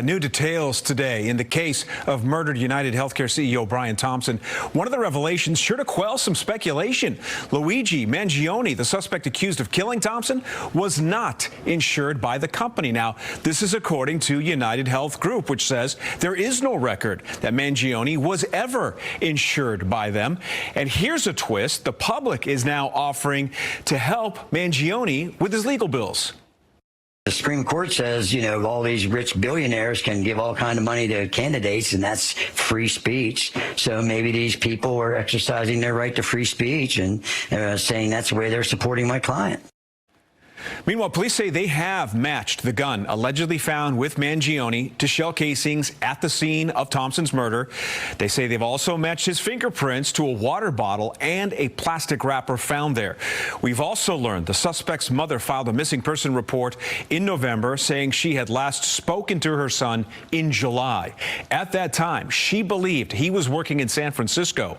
New details today in the case of murdered UnitedHealthcare CEO Brian Thompson. One of the revelations sure to quell some speculation. Luigi Mangione, the suspect accused of killing Thompson, was not insured by the company. Now, this is according to UnitedHealth Group, which says there is no record that Mangione was ever insured by them. And here's a twist. The public is now offering to help Mangione with his legal bills. The Supreme Court says, all these rich billionaires can give all kind of money to candidates, and that's free speech. So maybe these people are exercising their right to free speech and saying that's the way they're supporting my client. Meanwhile, police say they have matched the gun allegedly found with Mangione to shell casings at the scene of Thompson's murder. They say they've also matched his fingerprints to a water bottle and a plastic wrapper found there. We've also learned the suspect's mother filed a missing person report in November saying she had last spoken to her son in July. At that time, she believed he was working in San Francisco.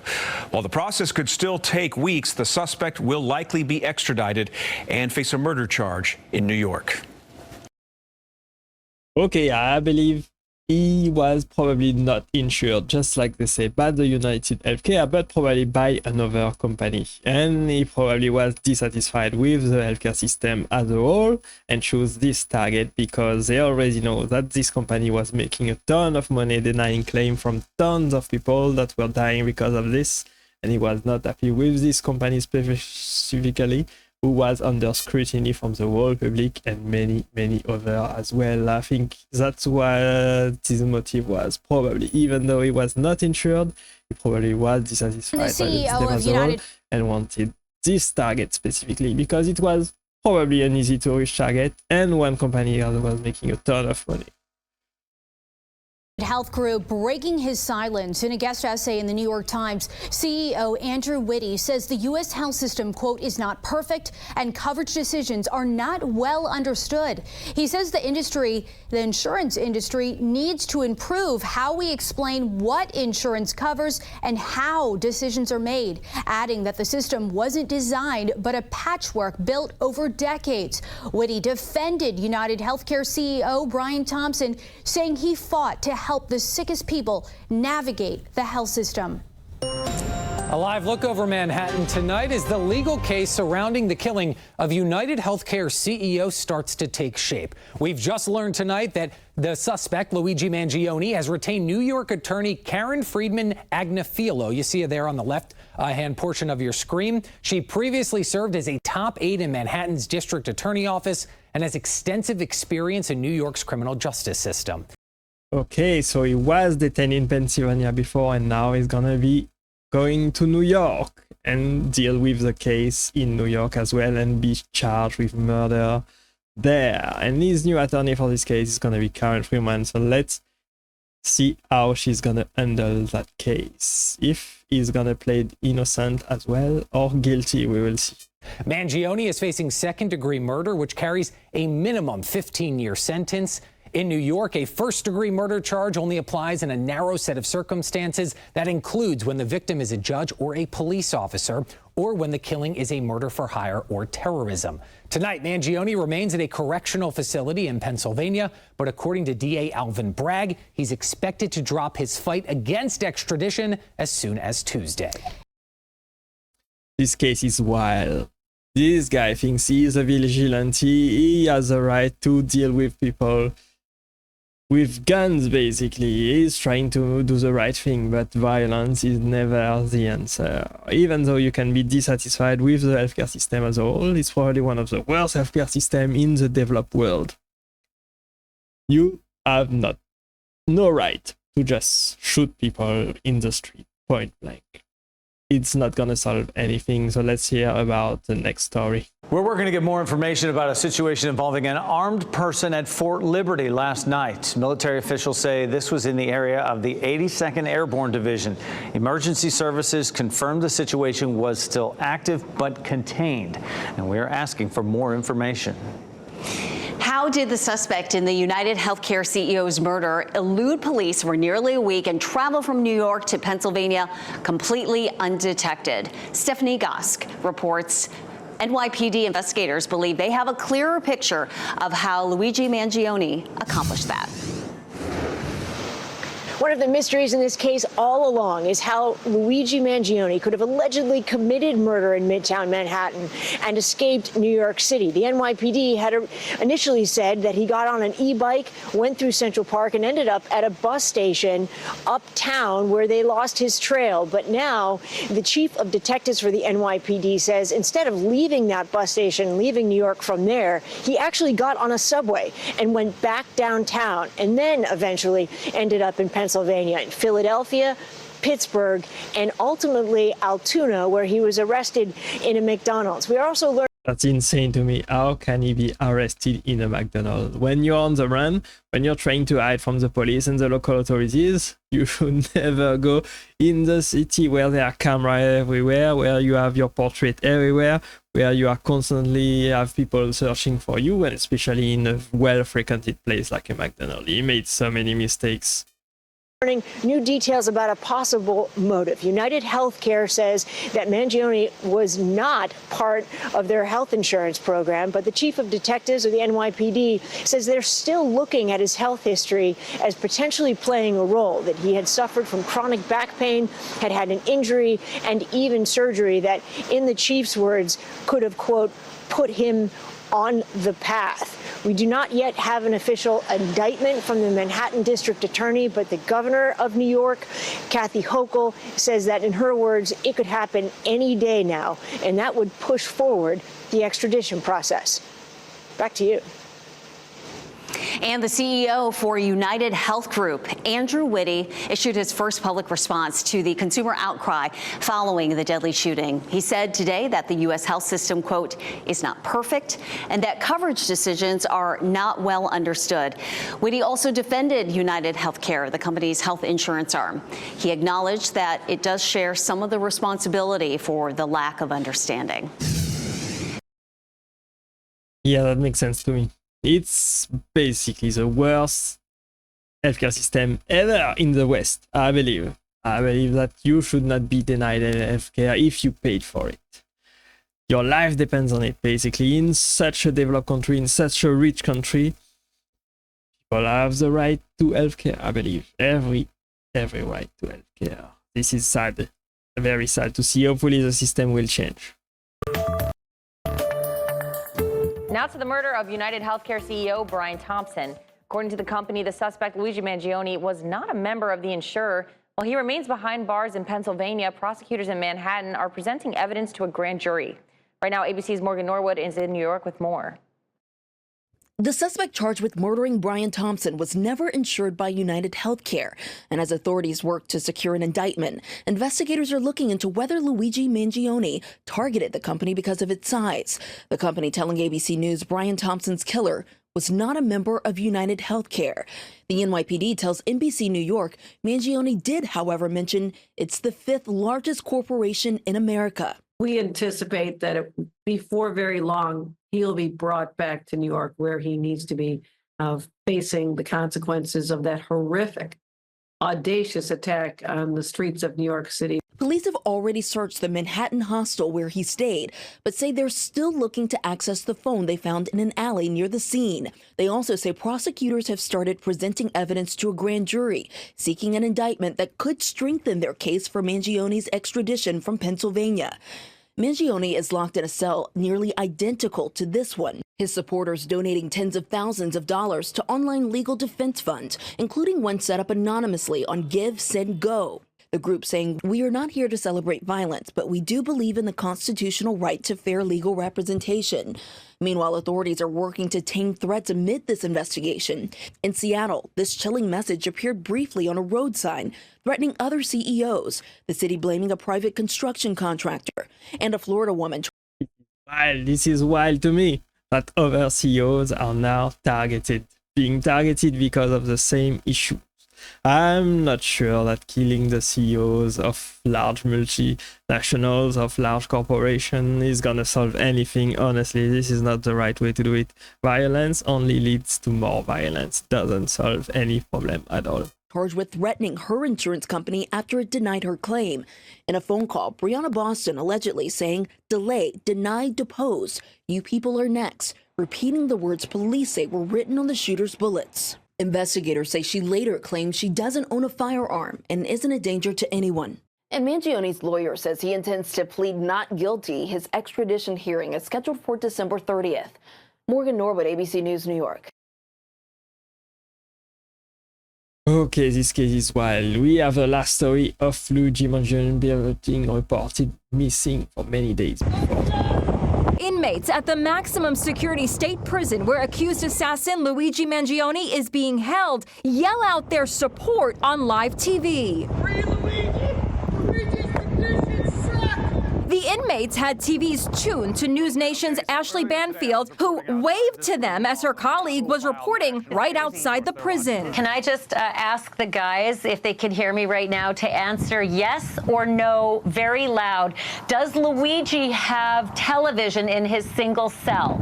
While the process could still take weeks, the suspect will likely be extradited and face a murder charge in New York. Okay, I believe he was probably not insured, just like they say, by the UnitedHealthcare, but probably by another company. And he probably was dissatisfied with the healthcare system as a whole and chose this target because they already know that this company was making a ton of money denying claim from tons of people that were dying because of this. And he was not happy with this company specifically, who was under scrutiny from the whole public and many other as well. I think that's what his motive was, probably. Even though he was not insured, he probably was dissatisfied by the system as a whole and wanted this target specifically because it was probably an easy to reach target and one company was making a ton of money. Health Group breaking his silence. In a guest essay in the New York Times, CEO Andrew Whitty says the U.S. health system, quote, is not perfect and coverage decisions are not well understood. He says the insurance industry needs to improve how we explain what insurance covers and how decisions are made, adding that the system wasn't designed but a patchwork built over decades. Whitty defended UnitedHealthcare CEO Brian Thompson, saying he fought to help the sickest people navigate the health system. A live look over Manhattan tonight as the legal case surrounding the killing of UnitedHealthcare CEO starts to take shape. We've just learned tonight that the suspect, Luigi Mangione, has retained New York attorney Karen Friedman Agnafilo. You see her there on the left-hand portion of your screen. She previously served as a top aide in Manhattan's district attorney office and has extensive experience in New York's criminal justice system. Okay, so he was detained in Pennsylvania before and now he's gonna be going to New York and deal with the case in New York as well and be charged with murder there. And his new attorney for this case is gonna be Karen Friedman. So let's see how she's gonna handle that case. If he's gonna play innocent as well or guilty, we will see. Mangione is facing second-degree murder, which carries a minimum 15-year sentence. In New York, a first-degree murder charge only applies in a narrow set of circumstances. That includes when the victim is a judge or a police officer, or when the killing is a murder for hire or terrorism. Tonight, Mangione remains at a correctional facility in Pennsylvania, but according to DA Alvin Bragg, he's expected to drop his fight against extradition as soon as Tuesday. This case is wild. This guy thinks he is a vigilante. He has a right to deal with people with guns, basically. He's trying to do the right thing, but violence is never the answer. Even though you can be dissatisfied with the healthcare system as a whole, it's probably one of the worst healthcare systems in the developed world. You have no right to just shoot people in the street, point blank. It's not going to solve anything, so let's hear about the next story. We're working to get more information about a situation involving an armed person at Fort Liberty last night. Military officials say this was in the area of the 82nd Airborne Division. Emergency services confirmed the situation was still active but contained, and we are asking for more information. How did the suspect in the UnitedHealthcare CEO's murder elude police for nearly a week and travel from New York to Pennsylvania completely undetected? Stephanie Gosk reports NYPD investigators believe they have a clearer picture of how Luigi Mangione accomplished that. One of the mysteries in this case all along is how Luigi Mangione could have allegedly committed murder in Midtown Manhattan and escaped New York City. The NYPD had initially said that he got on an e-bike, went through Central Park, and ended up at a bus station uptown where they lost his trail. But now the chief of detectives for the NYPD says instead of leaving that bus station, leaving New York from there, he actually got on a subway and went back downtown and then eventually ended up in Pennsylvania, in Philadelphia, Pittsburgh, and ultimately Altoona, where he was arrested in a McDonald's. We are also learning. That's insane to me. How can he be arrested in a McDonald's? When you're on the run, when you're trying to hide from the police and the local authorities, you should never go in the city where there are cameras everywhere, where you have your portrait everywhere, where you are constantly have people searching for you, and especially in a well-frequented place like a McDonald's. He made so many mistakes. New details about a possible motive. UnitedHealthcare says that Mangione was not part of their health insurance program, but the chief of detectives of the NYPD says they're still looking at his health history as potentially playing a role, that he had suffered from chronic back pain, had had an injury, and even surgery that, in the chief's words, could have, quote, put him on the path. We do not yet have an official indictment from the Manhattan District Attorney, but the governor of New York, Kathy Hochul, says that, in her words, it could happen any day now, and that would push forward the extradition process. Back to you. And the CEO for United Health Group, Andrew Whitty, issued his first public response to the consumer outcry following the deadly shooting. He said today that the U.S. health system, quote, is not perfect and that coverage decisions are not well understood. Whitty also defended UnitedHealthcare, the company's health insurance arm. He acknowledged that it does share some of the responsibility for the lack of understanding. Yeah, that makes sense to me. It's basically the worst healthcare system ever in the West, I believe. I believe that you should not be denied healthcare if you paid for it. Your life depends on it, basically. In such a developed country, in such a rich country, people have the right to healthcare, I believe. Every right to healthcare. This is sad, very sad to see. Hopefully the system will change. Now to the murder of UnitedHealthcare CEO Brian Thompson. According to the company, the suspect, Luigi Mangione, was not a member of the insurer. While he remains behind bars in Pennsylvania, prosecutors in Manhattan are presenting evidence to a grand jury. Right now, ABC's Morgan Norwood is in New York with more. The suspect charged with murdering Brian Thompson was never insured by UnitedHealthcare, and as authorities work to secure an indictment, investigators are looking into whether Luigi Mangione targeted the company because of its size. The company telling ABC News Brian Thompson's killer was not a member of UnitedHealthcare. The NYPD tells NBC New York Mangione did, however, mention it's the 5th largest corporation in America. We anticipate that before very long, he'll be brought back to New York, where he needs to be facing the consequences of that horrific, audacious attack on the streets of New York City. Police have already searched the Manhattan hostel where he stayed, but say they're still looking to access the phone they found in an alley near the scene. They also say prosecutors have started presenting evidence to a grand jury, seeking an indictment that could strengthen their case for Mangione's extradition from Pennsylvania. Mangione is locked in a cell nearly identical to this one, his supporters donating tens of thousands of dollars to online legal defense funds, including one set up anonymously on Give, Send, Go. The group saying, "We are not here to celebrate violence, but we do believe in the constitutional right to fair legal representation." Meanwhile, authorities are working to tame threats amid this investigation. In Seattle, this chilling message appeared briefly on a road sign, threatening other CEOs, the city blaming a private construction contractor, and a Florida woman. Wild. This is wild to me, that other CEOs are now being targeted because of the same issue. I'm not sure that killing the CEOs of large multinationals, of large corporations, is gonna solve anything. Honestly, this is not the right way to do it. Violence only leads to more violence, doesn't solve any problem at all. Charged with threatening her insurance company after it denied her claim. In a phone call, Breonna Boston allegedly saying, "Delay, denied, deposed. You people are next," repeating the words police say were written on the shooter's bullets. Investigators say she later claimed she doesn't own a firearm and isn't a danger to anyone. And Mangione's lawyer says he intends to plead not guilty. His extradition hearing is scheduled for December 30th. Morgan Norwood, ABC News, New York. Okay, this case is wild. We have the last story of Luigi Mangione being reported missing for many days before. Inmates at the maximum security state prison where accused assassin Luigi Mangione is being held yell out their support on live TV. Free Luigi! Luigi's conditions suck! The inmates had TVs tuned to News Nation's Ashley Banfield, who waved to them as her colleague was reporting right outside the prison. Can I just ask the guys if they can hear me right now to answer yes or no very loud? Does Luigi have television in his single cell?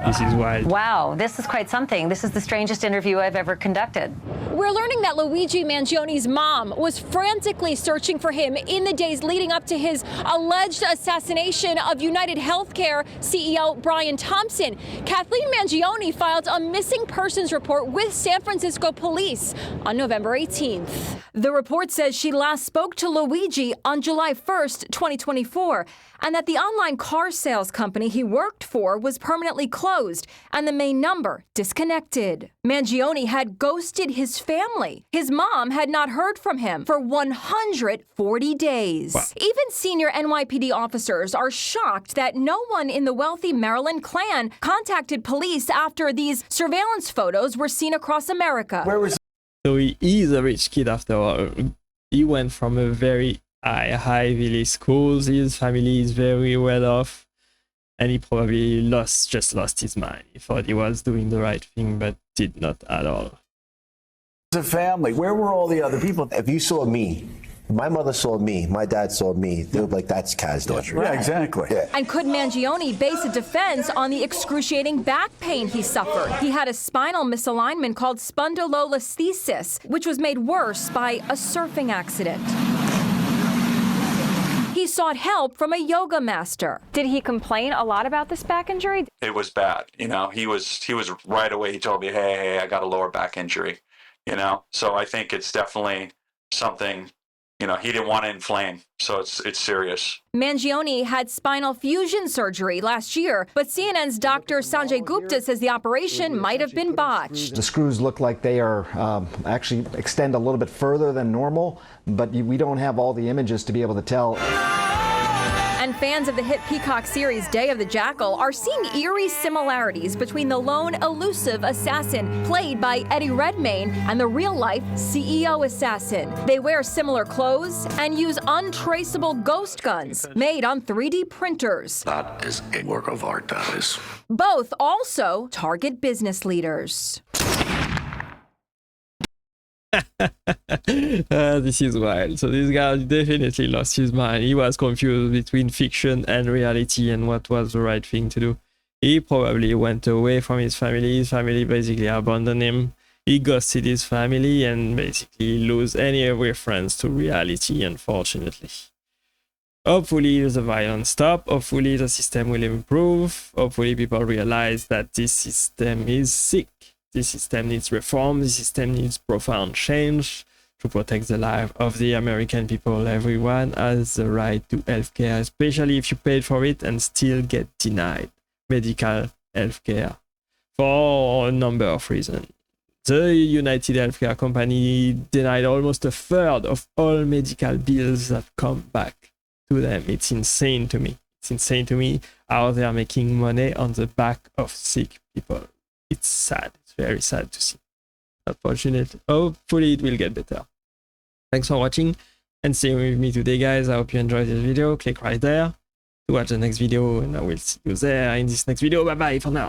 This is wild. Wow, this is quite something. This is the strangest interview I've ever conducted. We're learning that Luigi Mangione's mom was frantically searching for him in the days leading up to his alleged assassination of UnitedHealthcare CEO Brian Thompson. Kathleen Mangione filed a missing persons report with San Francisco police on November 18th. The report says she last spoke to Luigi on July 1st, 2024, and that the online car sales company he worked for was permanently closed and the main number disconnected. Mangione had ghosted his family. His mom had not heard from him for 140 days. Wow. Even senior NYPD officers are shocked that no one in the wealthy Maryland clan contacted police after these surveillance photos were seen across America. So he is a rich kid after all. He went from a very Ivy schools. His family is very well off, and he probably just lost his mind. He thought he was doing the right thing, but did not at all. As a family, where were all the other people? If you saw me, my mother saw me, my dad saw me, they would be like, that's Kaz's daughter. Yeah, exactly. Yeah. And could Mangione base a defense on the excruciating back pain he suffered? He had a spinal misalignment called spondylolisthesis, which was made worse by a surfing accident. He sought help from a yoga master. Did he complain a lot about this back injury? It was bad. You know, he was right away. He told me, hey, I got a lower back injury, you know? So I think it's definitely something, you know, he didn't want to inflame. So it's serious. Mangione had spinal fusion surgery last year, but CNN's Dr. Sanjay Gupta says the operation might have been botched. The screws look like they are actually extend a little bit further than normal, but we don't have all the images to be able to tell. And fans of the hit Peacock series Day of the Jackal are seeing eerie similarities between the lone, elusive assassin played by Eddie Redmayne and the real-life CEO assassin. They wear similar clothes and use untraceable ghost guns made on 3D printers. That is a work of art, that is. Both also target business leaders. This is wild. So this guy definitely lost his mind. He was confused between fiction and reality and what was the right thing to do. He probably went away from his family. His family basically abandoned him. He ghosted his family and basically lose any reference to reality, unfortunately. Hopefully the violence stop. Hopefully the system will improve. Hopefully people realize that this system is sick. This system needs reform. This system needs profound change to protect the life of the American people. Everyone has the right to healthcare, especially if you paid for it and still get denied medical healthcare for a number of reasons. The UnitedHealthcare company denied almost a third of all medical bills that come back to them. It's insane to me. It's insane to me how they are making money on the back of sick people. It's sad. It's very sad to see. Unfortunately, hopefully it will get better. Thanks for watching and staying with me today, guys. I hope you enjoyed this video. Click right there to watch the next video, and I will see you there in this next video. Bye bye for now.